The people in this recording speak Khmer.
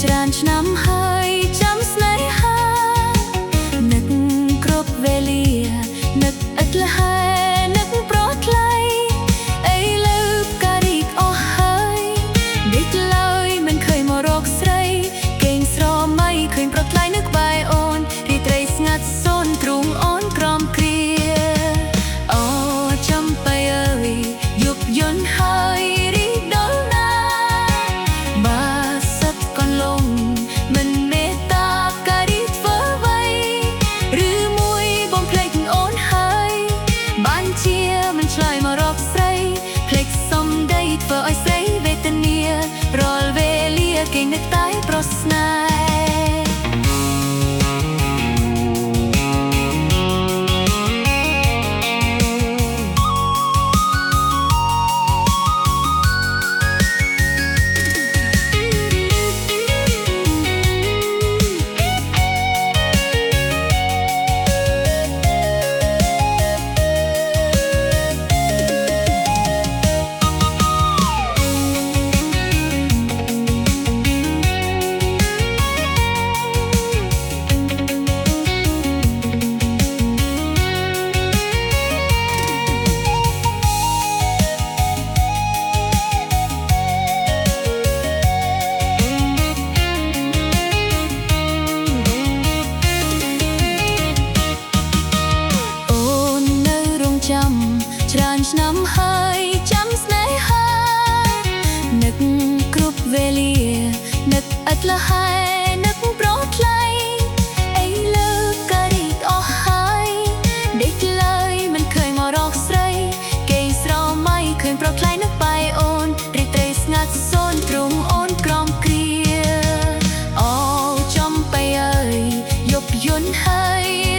ច្រើនឆ្នាំហើយចាំស្នេហានឹកគ្រប់វេលានឹកឥតលហែនឹកប្រថ្លៃអីលើផ្ការីកអស់ហើយដេកឡើយមិនឃើញមករកស្រីគេងស្រមៃឃើញប្រថ្លៃនៅក្បែរអូនរីត្រីស្ងាត់សូនទ្រូងអូនក្រំគ្រាអូចាំបីអើយយប់យន់ហើយឆ្លើយមករកស្រីភ្លេចសំដីធ្វើឲ្យស្រីវេទនារាល់វេលាគេនឹកតែប្រស្នេហ៍ច្រើនឆ្នាំហើយចាំស្នេហានឹកគ្រប់វេលានឹកឥតលហែនឹកប្រថ្លៃអីលើការីកអស់ហើយដេកឡើយមិនឃើញមករកស្រីគេងស្រមៃឃើញប្រថ្លៃនឹកបែអូនរីត្រីស្ងាត់សូនទ្រូងអូនក្រំគ្រាអូចំបីអើយយប់យន់ហើយ